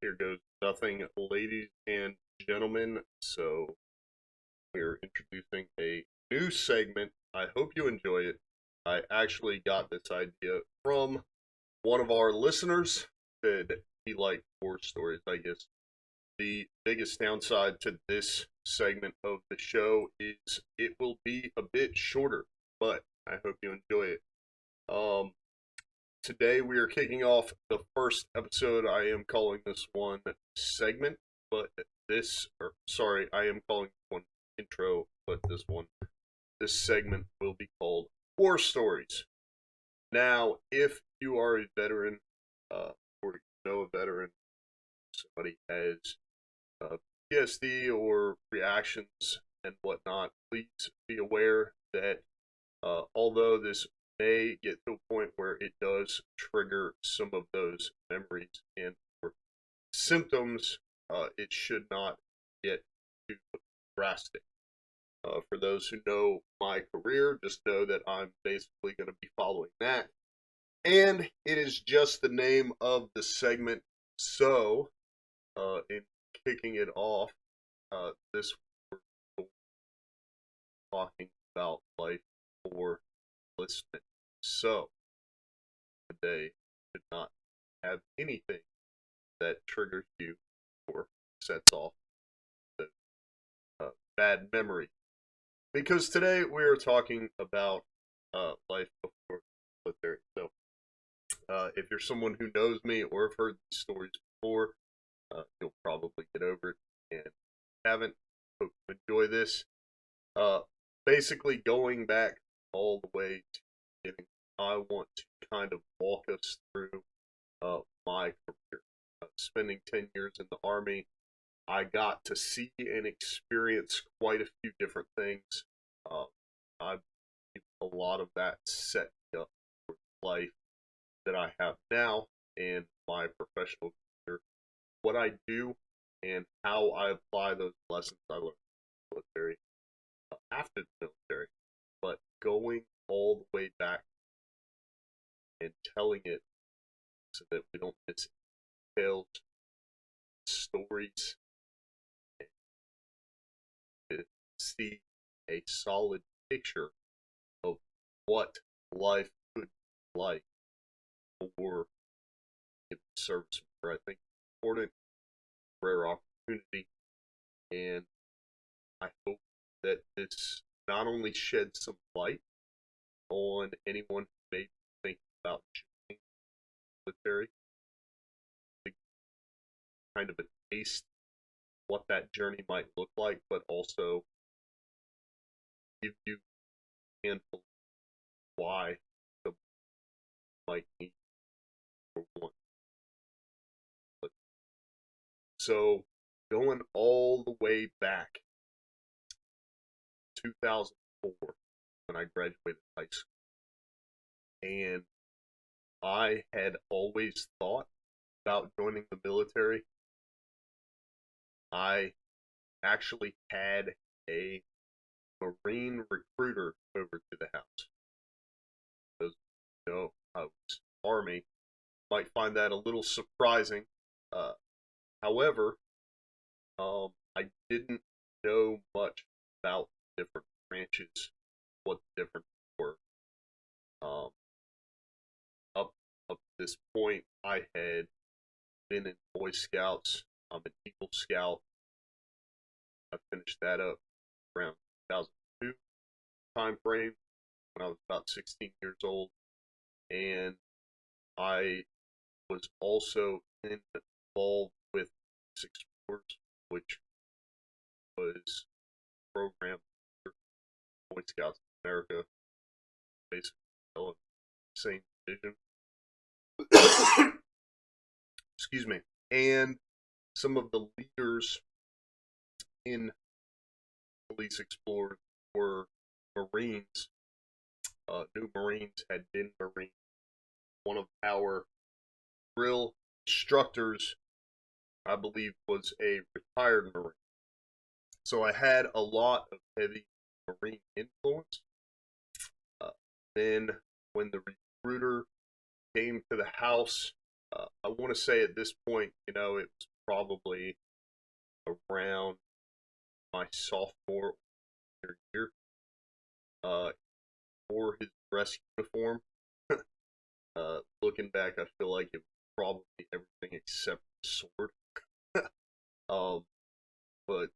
Here goes nothing, ladies and gentlemen. So, we're introducing a new segment. I hope you enjoy it. I actually got this idea from one of our listeners. Said he liked horror stories. I guess the biggest downside to this segment of the show is it will be a bit shorter, but I hope you enjoy it. Um, Today we are kicking off the first episode. I am calling this one segment, but I am calling one intro, but this segment will be called War Stories. Now, if you are a veteran, or you know a veteran, somebody has PTSD or reactions and whatnot, please be aware that although this may get to a point where it does trigger some of those memories and symptoms, it should not get too drastic. For those who know my career, just know that I'm basically going to be following that. And it is just the name of the segment. So, in kicking it off, this we're talking about life for listening. So, today should not have anything that triggers you or sets off the bad memory. Because today we are talking about life before military. So, if you're someone who knows me or have heard these stories before, you'll probably get over it. And if you haven't, hope you enjoy this. Uh, Basically, going back all the way to the beginning, I want to kind of walk us through my career. Spending 10 years in the Army, I got to see and experience quite a few different things. Uh, I A lot of that set me up for the life that I have now and my professional career. What I do and how I apply those lessons I learned in the military after the military, but going all the way back and telling it so that we don't miss details, stories, and see a solid picture of what life could be like for the service member. I think it's important, rare opportunity, and I hope that this not only sheds some light on anyone who may think about joining the military, to kind of a taste what that journey might look like, but also give you a handful of why the might need or want. So going all the way back 2004 when I graduated high school, and I had always thought about joining the military. I actually had a Marine recruiter over to the house. Because, I was Army. Might find that a little surprising. Uh, However, I didn't know much about different branches, what the different were. Um, up to this point, I had been in Boy Scouts. I'm an Eagle Scout. I finished that up around 2002 time frame when I was about 16 years old, and I was also involved with Six Explorers, which was a program for Boy Scouts of America, basically the same vision. Excuse me. And some of the leaders in Police Explorers were Marines. New Marines had been Marines. One of our drill instructors, I believe, was a retired Marine. So I had a lot of heavy Marine influence. Uh, then, when the recruiter came to the house, I want to say at this point, it was probably around my sophomore year. Uh, for his dress uniform. Looking back, I feel like it was probably everything except the sword. um, but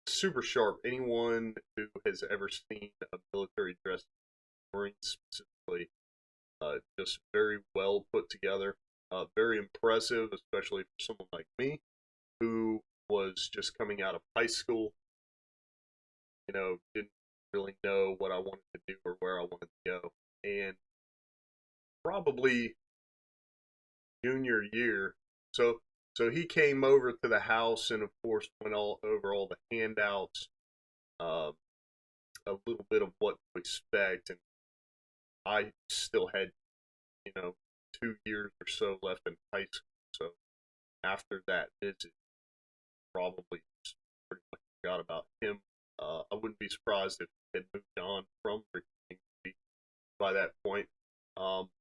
super sharp. Anyone who has ever seen a military dress, Marine specifically, just very well put together. Very impressive, especially for someone like me who was just coming out of high school. Didn't really know what I wanted to do or where I wanted to go. And probably junior year. So he came over to the house and of course went all over all the handouts, uh, a little bit of what to expect, and I still had 2 years or so left in high school. So after that visit, probably just pretty much forgot about him. I wouldn't be surprised if he had moved on from Virginia by that point.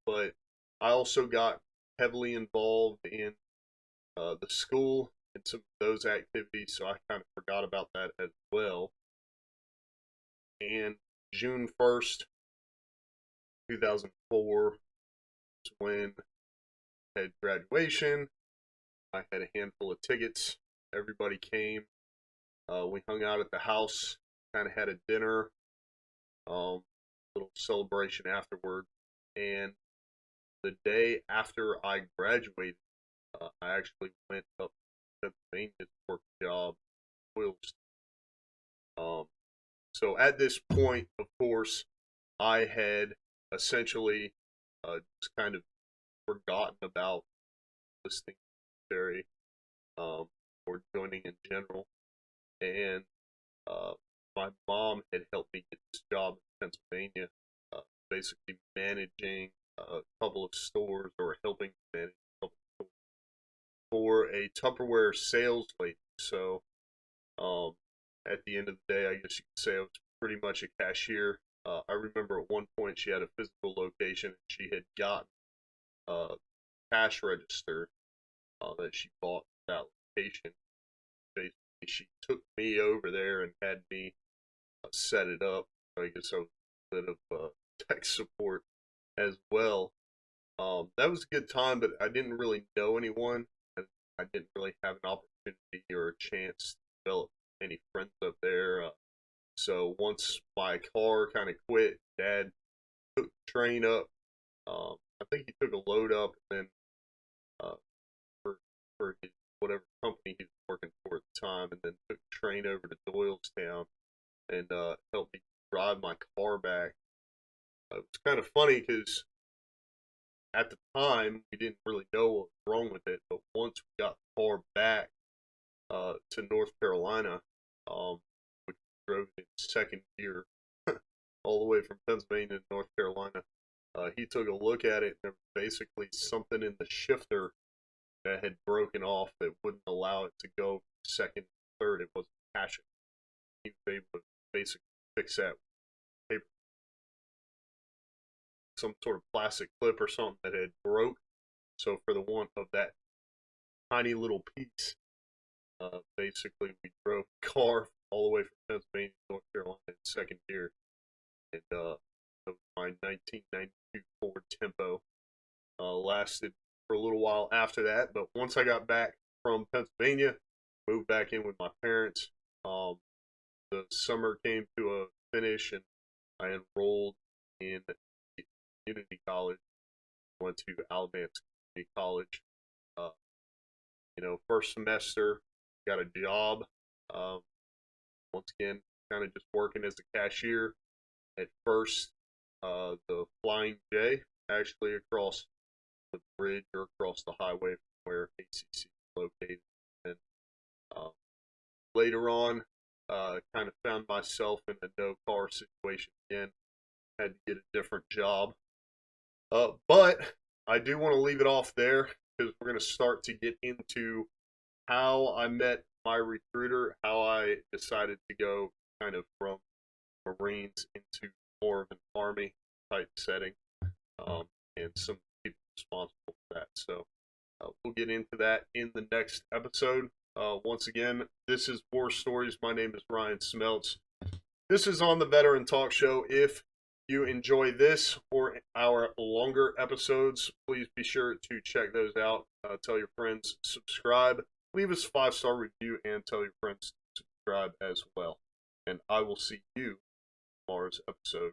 But I also got heavily involved in the school and some of those activities, so I kind of forgot about that as well. And June 1st, 2004 was when I had graduation. I had a handful of tickets. Everybody came. We hung out at the house, kind of had a dinner, little celebration afterward. And the day after I graduated, I actually went up to Pennsylvania to work a job in Wills. So at this point, of course, I had essentially just kind of forgotten about listening military, or joining in general. And uh, my mom had helped me get this job in Pennsylvania, basically managing a couple of stores or helping manage a couple of stores for a Tupperware sales lady. So um, at the end of the day, I guess you could say I was pretty much a cashier. I remember at one point she had a physical location and she had gotten a cash register that she bought at that location. Basically, she took me over there and had me set it up. I guess I was a bit of tech support as well. That was a good time, but I didn't really know anyone. I didn't really have an opportunity or a chance to develop any friends up there. So once my car kind of quit, Dad took the train up. I think he took a load up, and then uh, for his, whatever company he was working for at the time, and then took the train over to Doylestown and helped me drive my car back. It was kind of funny because at the time we didn't really know what was wrong with it, but once we got the car back to North Carolina, which drove in second gear all the way from Pennsylvania to North Carolina. He took a look at it, and there was basically something in the shifter that had broken off that wouldn't allow it to go second, third. It wasn't catching. He was able to basically fix that with paper, some sort of plastic clip or something that had broke. So for the want of that tiny little piece, basically we drove the car all the way from Pennsylvania to North Carolina in second gear, and my 1992 Ford Tempo lasted for a little while after that. But once I got back from Pennsylvania, moved back in with my parents. Um, the summer came to a finish, and I enrolled in community college. Went to Alamance Community College. Uh, first semester, got a job. Um, Once again, kind of just working as a cashier. At first, the Flying J, actually across the bridge or across the highway from where ACC is located. And um, later on, kind of found myself in a no car situation again. Had to get a different job. But I do want to leave it off there because we're going to start to get into how I met my recruiter, how I decided to go kind of from Marines into more of an Army type setting, and some people responsible for that. So We'll get into that in the next episode. Once again, this is War Stories. My name is Ryan Smeltz. This is on the Veteran Talk Show. If you enjoy this or our longer episodes, please be sure to check those out. Tell your friends, subscribe, leave us a 5-star review, and tell your friends to subscribe as well. And I will see you tomorrow's episode.